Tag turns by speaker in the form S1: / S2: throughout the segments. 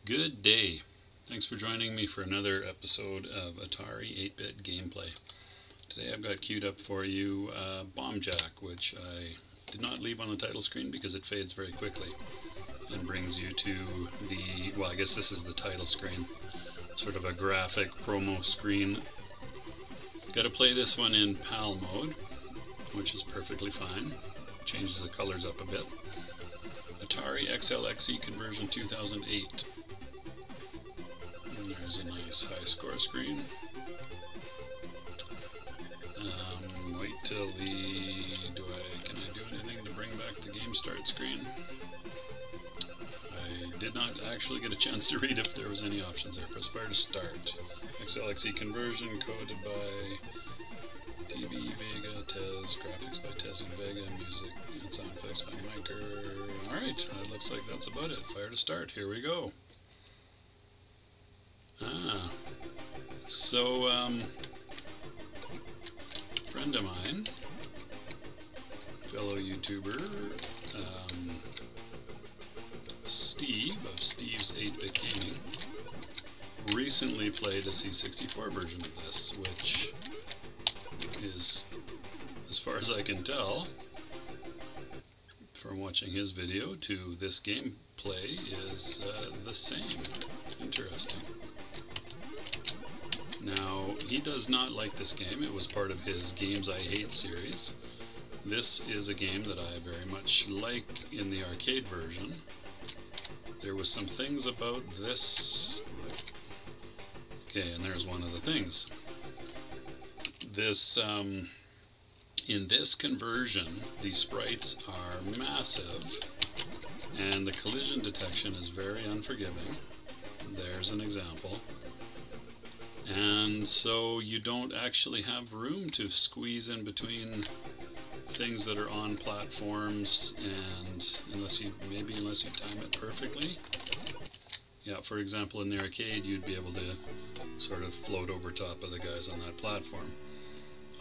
S1: Good day. Thanks for joining me for another episode of Atari 8-bit gameplay. Today I've got queued up for you Bomb Jack, which I did not leave on the title screen because it fades very quickly and brings you to the, well, I guess this is the title screen, sort of a graphic promo screen. Got to play this one in PAL mode, which is perfectly fine. Changes the colors up a bit. Atari XLXE conversion 2008. And there's a nice high score screen. Wait till the... can I do anything to bring back the game start screen? I did not actually get a chance to read if there was any options there. Press fire to start. XLXE conversion coded by TV, Vega, Tez, graphics by Tez and Vega, music and sound effects by Miker. Alright, it looks like that's about it. Fire to start. Here we go. Friend of mine, fellow YouTuber, Steve of Steve's 8-bit Gaming, recently played a C64 version of this, which is, as far as I can tell, from watching his video to this gameplay, is the same. Interesting. Now, he does not like this game. It was part of his Games I Hate series. This is a game that I very much like in the arcade version. There was some things about this... Okay, and there's one of the things. This, in this conversion, the sprites are massive, and the collision detection is very unforgiving. There's an example. And so you don't actually have room to squeeze in between things that are on platforms, and unless you time it perfectly. Yeah, for example, in the arcade you'd be able to sort of float over top of the guys on that platform.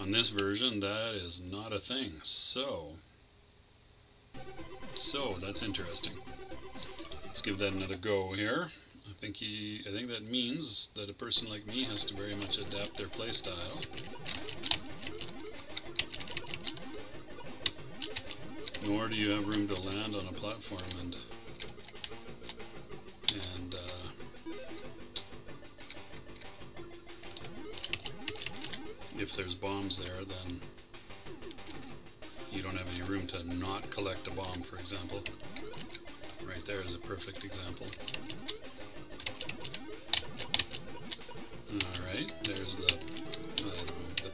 S1: On this version that is not a thing. So that's interesting. Let's give that another go here. I think that means that a person like me has to very much adapt their play style. Nor do you have room to land on a platform and if there's bombs there, then you don't have any room to not collect a bomb, for example. Right there is a perfect example. Alright, there's the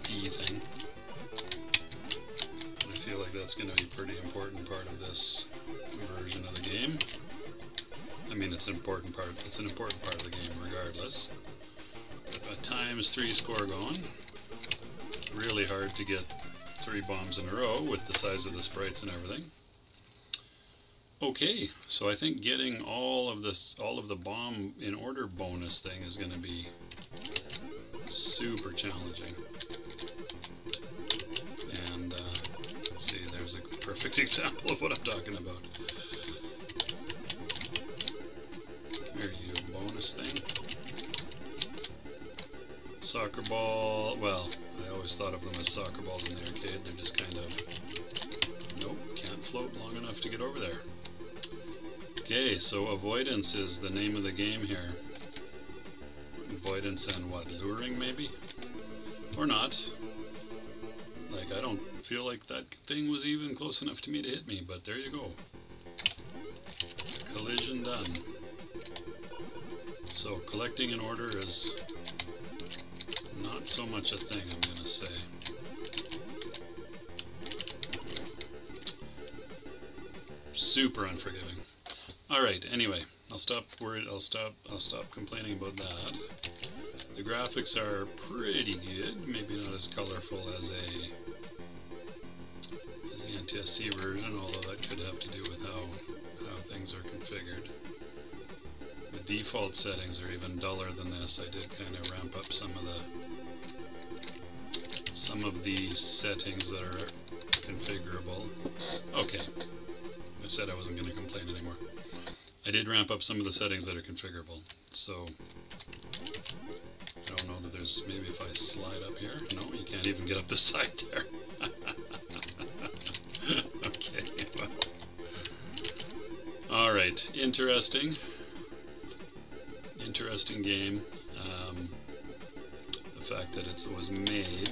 S1: P thing. I feel like that's going to be a pretty important part of this version of the game. I mean, it's an important part of the game regardless. Got a ×3 score going. Really hard to get 3 bombs in a row with the size of the sprites and everything. Okay, so I think getting all of the bomb in order bonus thing is going to be super challenging. And see, there's a perfect example of what I'm talking about. Here you go, bonus thing. Soccer ball, well, I always thought of them as soccer balls in the arcade. They're just kind of, nope, can't float long enough to get over there. Okay, so avoidance is the name of the game here. Avoidance and what, luring maybe? Or not. Like, I don't feel like that thing was even close enough to me to hit me, but there you go. Collision done. So collecting in order is not so much a thing, I'm gonna say. Super unforgiving. Alright, anyway, I'll stop complaining about that. The graphics are pretty good, maybe not as colorful as the NTSC version, although that could have to do with how things are configured. The default settings are even duller than this. I did kind of ramp up some of the settings that are configurable. Okay, I said I wasn't going to complain anymore. I did ramp up some of the settings that are configurable, so I don't know that there's, maybe if I slide up here, no, you can't even get up the side there. Okay, well. Alright, interesting game. The fact that it was made,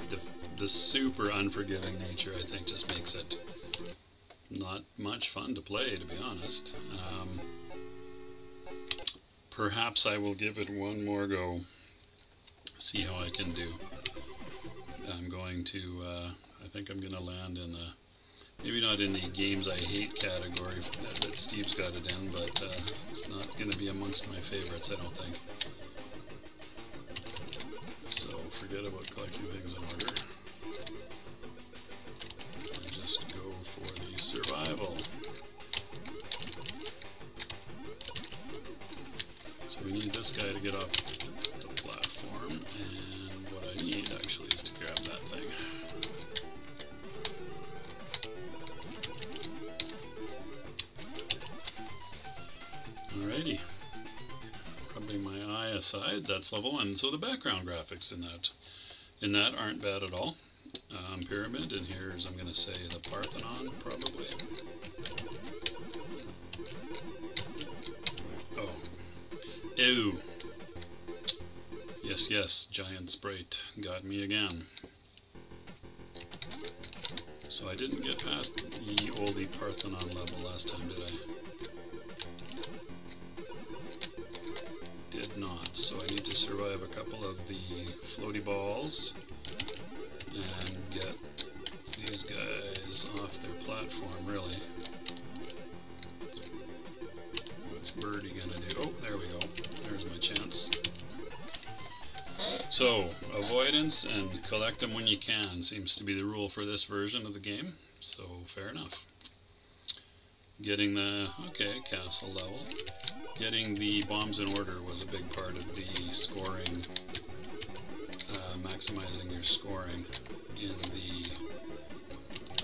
S1: the super unforgiving nature, I think, just makes it not much fun to play, to be honest. Perhaps I will give it one more go, see how I can do. I'm going to, I think I'm going to land in the, maybe not in the games I hate category that Steve's got it in, but it's not going to be amongst my favorites, I don't think. So forget about collecting things in order. And just go for the survival. So we need this guy to get off the platform, and what I need actually is to grab that thing. Alrighty. Rubbing my eye aside, that's level 1. So the background graphics in that aren't bad at all. Pyramid, and here's, I'm going to say, the Parthenon, probably. Oh. Ew. Yes, yes, giant sprite got me again. So I didn't get past the oldie Parthenon level last time, did I? Did not. So I need to survive a couple of the floaty balls and get these guys off their platform, really. What's Birdie gonna do? Oh, there we go. There's my chance. So, avoidance and collect them when you can seems to be the rule for this version of the game, so fair enough. Getting the, okay, castle level. Getting the bombs in order was a big part of the scoring, maximizing your scoring in the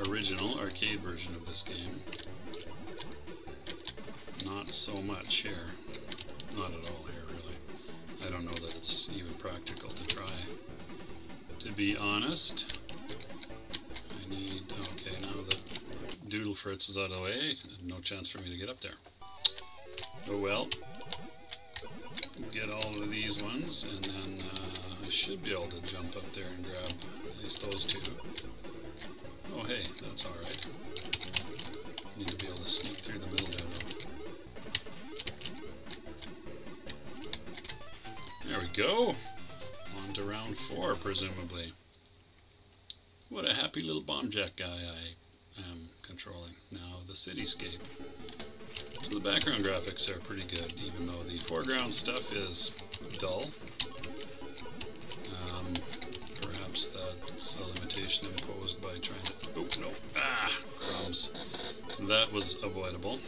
S1: original arcade version of this game. Not so much here. Not at all here, really. I don't know that it's even practical to try. To be honest, I need, okay, now that Doodle Fritz is out of the way, no chance for me to get up there. Oh well. Get all of these ones, and then I should be able to jump up there and grab at least those two. Oh hey, that's alright. Need to be able to sneak through the middle there though. There we go! On to round 4, presumably. What a happy little bomb jack guy I am controlling. Now the cityscape. So the background graphics are pretty good, even though the foreground stuff is dull. Perhaps that's a limitation imposed by trying to... Oh, no. Ah! Crumbs. That was avoidable.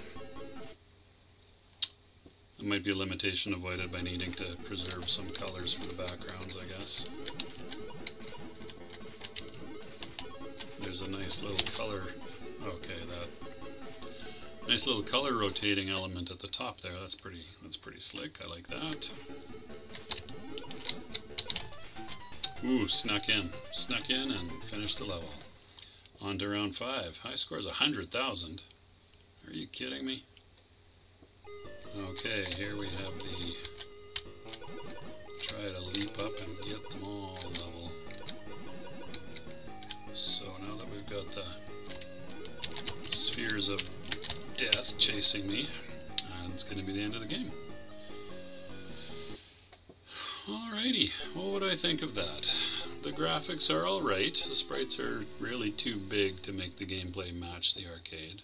S1: It might be a limitation avoided by needing to preserve some colors for the backgrounds, I guess. There's a nice little color... Okay, that... Nice little color rotating element at the top there. That's pretty slick. I like that. Ooh, snuck in and finished the level. On to round 5. High score is 100,000. Are you kidding me? Okay, here we have the try to leap up and get them all level. So now that we've got the spheres of death chasing me, and it's going to be the end of the game. Alrighty, what would I think of that? The graphics are alright. The sprites are really too big to make the gameplay match the arcade,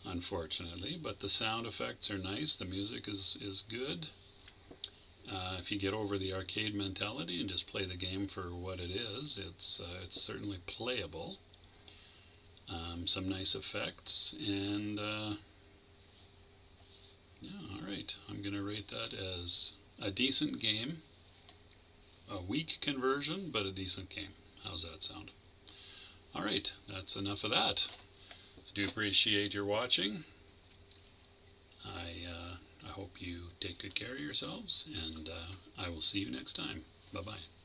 S1: unfortunately, but the sound effects are nice, the music is good. If you get over the arcade mentality and just play the game for what it is, it's certainly playable. Some nice effects, and yeah, alright. I'm going to rate that as a decent game. A weak conversion, but a decent game. How's that sound? Alright, that's enough of that. I do appreciate your watching. hope you take good care of yourselves, and I will see you next time. Bye-bye.